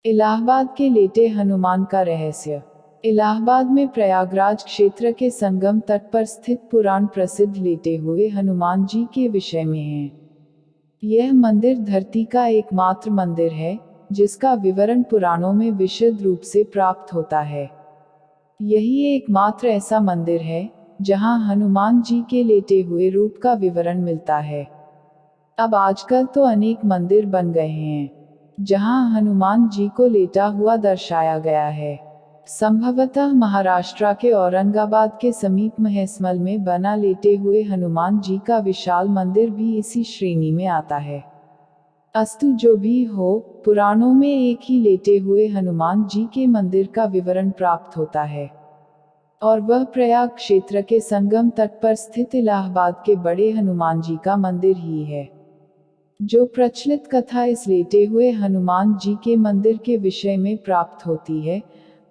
इलाहाबाद के लेटे हनुमान का रहस्य। इलाहाबाद में प्रयागराज क्षेत्र के संगम तट पर स्थित पुराण प्रसिद्ध लेटे हुए हनुमान जी के विषय में है। यह मंदिर धरती का एकमात्र मंदिर है जिसका विवरण पुराणों में विशद रूप से प्राप्त होता है। यही एकमात्र ऐसा मंदिर है जहां हनुमान जी के लेटे हुए रूप का विवरण मिलता है। अब आजकल तो अनेक मंदिर बन गए हैं जहां हनुमान जी को लेटा हुआ दर्शाया गया है। संभवतः महाराष्ट्र के औरंगाबाद के समीप महेसमल में बना लेटे हुए हनुमान जी का विशाल मंदिर भी इसी श्रेणी में आता है। अस्तु जो भी हो, पुराणों में एक ही लेटे हुए हनुमान जी के मंदिर का विवरण प्राप्त होता है और वह प्रयाग क्षेत्र के संगम तट पर स्थित इलाहाबाद के बड़े हनुमान जी का मंदिर ही है। जो प्रचलित कथा इस लेटे हुए हनुमान जी के मंदिर के विषय में प्राप्त होती है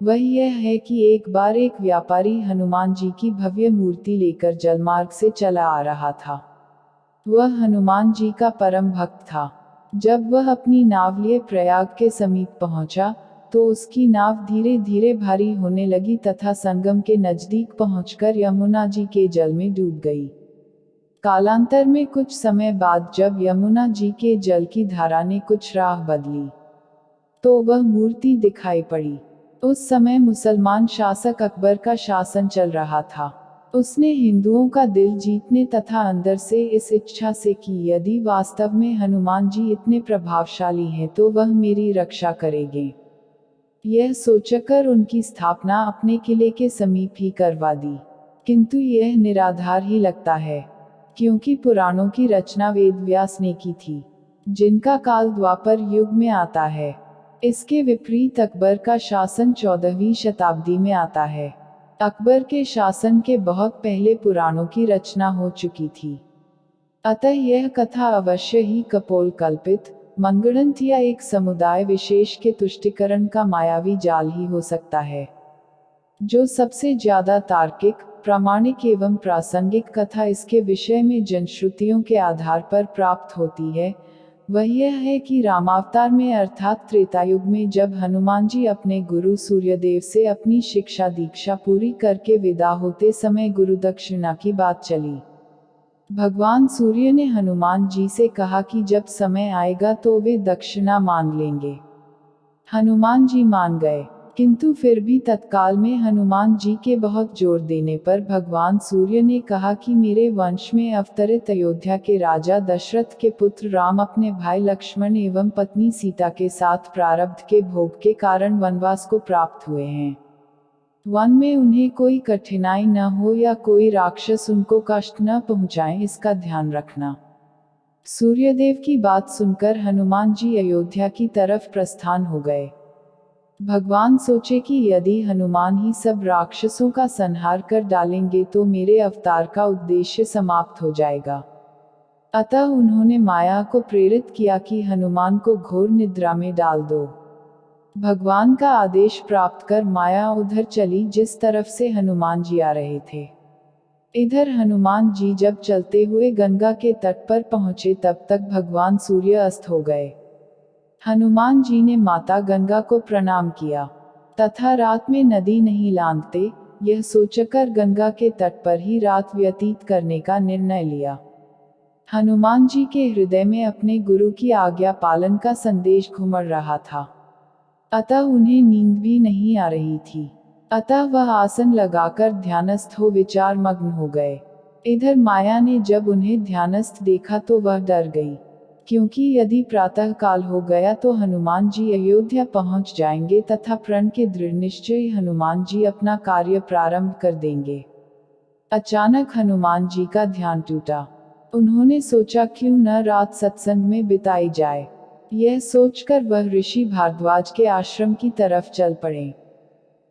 वह यह है कि एक बार एक व्यापारी हनुमान जी की भव्य मूर्ति लेकर जलमार्ग से चला आ रहा था। वह हनुमान जी का परम भक्त था। जब वह अपनी नाव लिए प्रयाग के समीप पहुंचा तो उसकी नाव धीरे धीरे भारी होने लगी तथा संगम के नजदीक पहुंचकर यमुना जी के जल में डूब गई। कालांतर में कुछ समय बाद जब यमुना जी के जल की धारा ने कुछ राह बदली तो वह मूर्ति दिखाई पड़ी। उस समय मुसलमान शासक अकबर का शासन चल रहा था। उसने हिंदुओं का दिल जीतने तथा अंदर से इस इच्छा से कि यदि वास्तव में हनुमान जी इतने प्रभावशाली हैं तो वह मेरी रक्षा करेंगे। यह सोचकर उनकी स्थापना अपने किले के समीप ही करवा दी। किंतु यह निराधार ही लगता है क्योंकि पुराणों की रचना वेद व्यास ने की थी जिनका काल द्वापर युग में आता है। इसके विपरीत अकबर का शासन 14वीं शताब्दी में आता है। अकबर के शासन के बहुत पहले पुराणों की रचना हो चुकी थी। अतः यह कथा अवश्य ही कपोल कल्पित, मंगढ़ंत या एक समुदाय विशेष के तुष्टिकरण का मायावी जाल ही हो सकता है। जो सबसे ज्यादा तार्किक, प्रामाणिक एवं प्रासंगिक कथा इसके विषय में जनश्रुतियों के आधार पर प्राप्त होती है वह यह है कि रामावतार में अर्थात त्रेतायुग में जब हनुमान जी अपने गुरु सूर्यदेव से अपनी शिक्षा दीक्षा पूरी करके विदा होते समय गुरु दक्षिणा की बात चली। भगवान सूर्य ने हनुमान जी से कहा कि जब समय आएगा तो वे दक्षिणा मांग लेंगे। हनुमान जी मान गए, किंतु फिर भी तत्काल में हनुमान जी के बहुत जोर देने पर भगवान सूर्य ने कहा कि मेरे वंश में अवतरित अयोध्या के राजा दशरथ के पुत्र राम अपने भाई लक्ष्मण एवं पत्नी सीता के साथ प्रारब्ध के भोग के कारण वनवास को प्राप्त हुए हैं। वन में उन्हें कोई कठिनाई न हो या कोई राक्षस उनको कष्ट न पहुंचाए इसका ध्यान रखना। सूर्यदेव की बात सुनकर हनुमान जी अयोध्या की तरफ प्रस्थान हो गए। भगवान सोचे कि यदि हनुमान ही सब राक्षसों का संहार कर डालेंगे तो मेरे अवतार का उद्देश्य समाप्त हो जाएगा। अतः उन्होंने माया को प्रेरित किया कि हनुमान को घोर निद्रा में डाल दो। भगवान का आदेश प्राप्त कर माया उधर चली जिस तरफ से हनुमान जी आ रहे थे। इधर हनुमान जी जब चलते हुए गंगा के तट पर पहुंचे तब तक भगवान सूर्य अस्त हो गए। हनुमान जी ने माता गंगा को प्रणाम किया तथा रात में नदी नहीं लांघते यह सोचकर गंगा के तट पर ही रात व्यतीत करने का निर्णय लिया। हनुमान जी के हृदय में अपने गुरु की आज्ञा पालन का संदेश घुमड़ रहा था। अतः उन्हें नींद भी नहीं आ रही थी। अतः वह आसन लगाकर ध्यानस्थ हो विचार मग्न हो गए। इधर माया ने जब उन्हें ध्यानस्थ देखा तो वह डर गई, क्योंकि यदि प्रातः काल हो गया तो हनुमान जी अयोध्या पहुंच जाएंगे तथा प्रण के दृढ़ निश्चय हनुमान जी अपना कार्य प्रारंभ कर देंगे। अचानक हनुमान जी का ध्यान टूटा। उन्होंने सोचा क्यों न रात सत्संग में बिताई जाए। यह सोचकर वह ऋषि भारद्वाज के आश्रम की तरफ चल पड़े।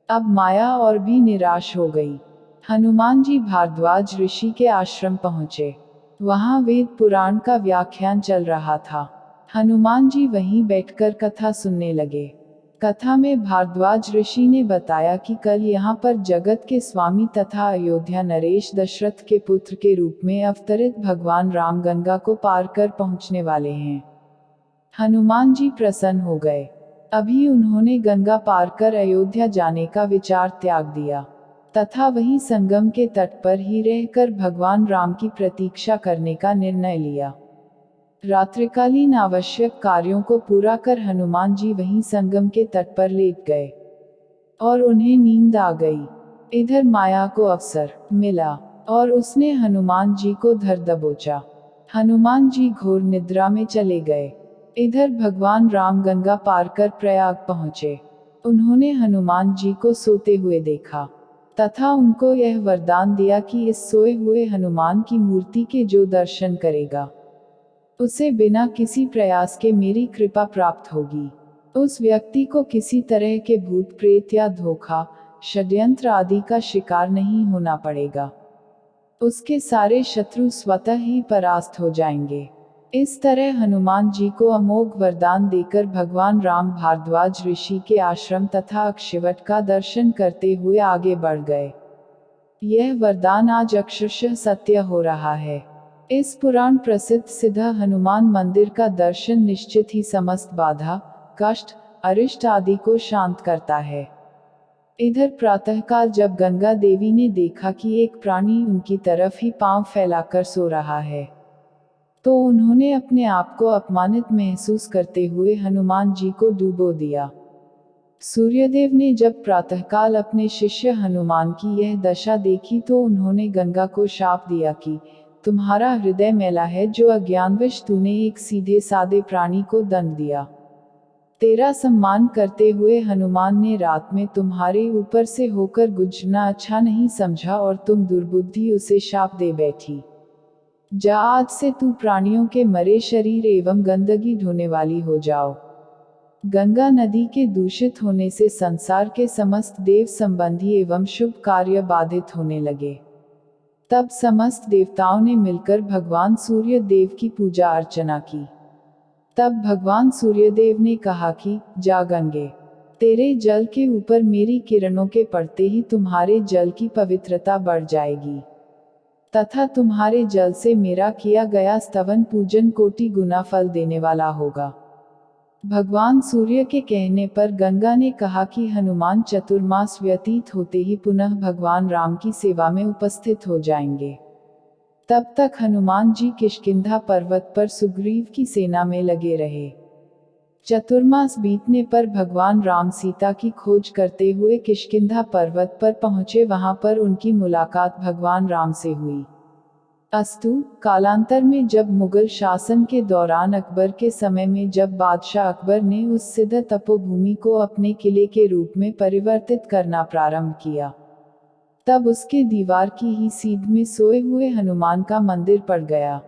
अब माया और भी निराश हो गई। हनुमान जी भारद्वाज ऋषि के आश्रम पहुंचे। वहां वेद पुराण का व्याख्यान चल रहा था। हनुमान जी वहीं बैठकर कथा सुनने लगे। कथा में भारद्वाज ऋषि ने बताया कि कल यहाँ पर जगत के स्वामी तथा अयोध्या नरेश दशरथ के पुत्र के रूप में अवतरित भगवान राम गंगा को पार कर पहुँचने वाले हैं। हनुमान जी प्रसन्न हो गए। अभी उन्होंने गंगा पार कर अयोध्या जाने का विचार त्याग दिया तथा वहीं संगम के तट पर ही रहकर भगवान राम की प्रतीक्षा करने का निर्णय लिया। रात्रिकालीन आवश्यक कार्यों को पूरा कर हनुमान जी वहीं संगम के तट पर लेट गए और उन्हें नींद आ गई। इधर माया को अवसर मिला और उसने हनुमान जी को धर दबोचा। हनुमान जी घोर निद्रा में चले गए। इधर भगवान राम गंगा पार कर प्रयाग पहुँचे। उन्होंने हनुमान जी को सोते हुए देखा तथा उनको यह वरदान दिया कि इस सोए हुए हनुमान की मूर्ति के जो दर्शन करेगा उसे बिना किसी प्रयास के मेरी कृपा प्राप्त होगी। उस व्यक्ति को किसी तरह के भूत प्रेत या धोखा, षड्यंत्र आदि का शिकार नहीं होना पड़ेगा। उसके सारे शत्रु स्वतः ही परास्त हो जाएंगे। इस तरह हनुमान जी को अमोघ वरदान देकर भगवान राम भारद्वाज ऋषि के आश्रम तथा अक्षयवट का दर्शन करते हुए आगे बढ़ गए। यह वरदान आज अक्षरशः सत्य हो रहा है। इस पुराण प्रसिद्ध सिद्ध हनुमान मंदिर का दर्शन निश्चित ही समस्त बाधा, कष्ट, अरिष्ट आदि को शांत करता है। इधर प्रातःकाल जब गंगा देवी ने देखा कि एक प्राणी उनकी तरफ ही पांव फैलाकर सो रहा है, तो उन्होंने अपने आप को अपमानित महसूस करते हुए हनुमान जी को डूबो दिया। सूर्यदेव ने जब प्रातःकाल अपने शिष्य हनुमान की यह दशा देखी तो उन्होंने गंगा को शाप दिया कि तुम्हारा हृदय मैला है जो अज्ञानवश तूने एक सीधे सादे प्राणी को दंड दिया। तेरा सम्मान करते हुए हनुमान ने रात में तुम्हारे ऊपर से होकर गुजरना अच्छा नहीं समझा और तुम दुर्बुद्धि उसे शाप दे बैठी। जा आज से तू प्राणियों के मरे शरीर एवं गंदगी ढोने वाली हो जाओ। गंगा नदी के दूषित होने से संसार के समस्त देव संबंधी एवं शुभ कार्य बाधित होने लगे। तब समस्त देवताओं ने मिलकर भगवान सूर्य देव की पूजा अर्चना की। तब भगवान सूर्यदेव ने कहा कि जा गंगे, तेरे जल के ऊपर मेरी किरणों के पड़ते ही तुम्हारे जल की पवित्रता बढ़ जाएगी तथा तुम्हारे जल से मेरा किया गया स्तवन पूजन कोटि गुना फल देने वाला होगा। भगवान सूर्य के कहने पर गंगा ने कहा कि हनुमान चतुर्मास व्यतीत होते ही पुनः भगवान राम की सेवा में उपस्थित हो जाएंगे। तब तक हनुमान जी किष्किंधा पर्वत पर सुग्रीव की सेना में लगे रहे। चतुर्मास बीतने पर भगवान राम सीता की खोज करते हुए किष्किंधा पर्वत पर पहुंचे। वहां पर उनकी मुलाकात भगवान राम से हुई। अस्तु, कालांतर में जब मुगल शासन के दौरान अकबर के समय में जब बादशाह अकबर ने उस सिद्ध तपोभूमि को अपने किले के रूप में परिवर्तित करना प्रारंभ किया, तब उसके दीवार की ही सीध में सोए हुए हनुमान का मंदिर पड़ गया।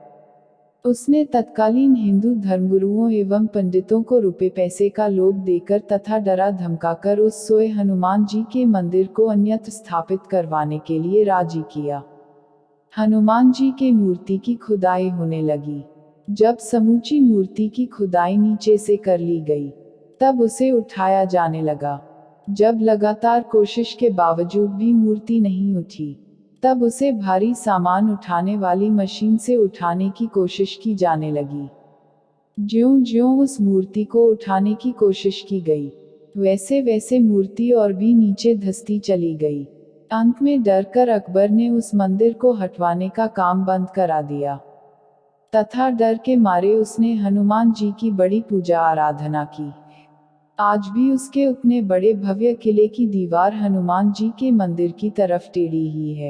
उसने तत्कालीन हिंदू धर्मगुरुओं एवं पंडितों को रुपए पैसे का लोभ देकर तथा डरा धमकाकर उस सोए हनुमान जी के मंदिर को अन्यत्र स्थापित करवाने के लिए राजी किया। हनुमान जी के मूर्ति की खुदाई होने लगी। जब समूची मूर्ति की खुदाई नीचे से कर ली गई, तब उसे उठाया जाने लगा। जब लगातार कोशिश के बावजूद भी मूर्ति नहीं उठी, तब उसे भारी सामान उठाने वाली मशीन से उठाने की कोशिश की जाने लगी। ज्यों-ज्यों उस मूर्ति को उठाने की कोशिश की गई, वैसे वैसे मूर्ति और भी नीचे धंसती चली गई। अंत में डरकर अकबर ने उस मंदिर को हटवाने का काम बंद करा दिया तथा डर के मारे उसने हनुमान जी की बड़ी पूजा आराधना की। आज भी उसके उतने बड़े भव्य किले की दीवार हनुमान जी के मंदिर की तरफ टेढ़ी ही है।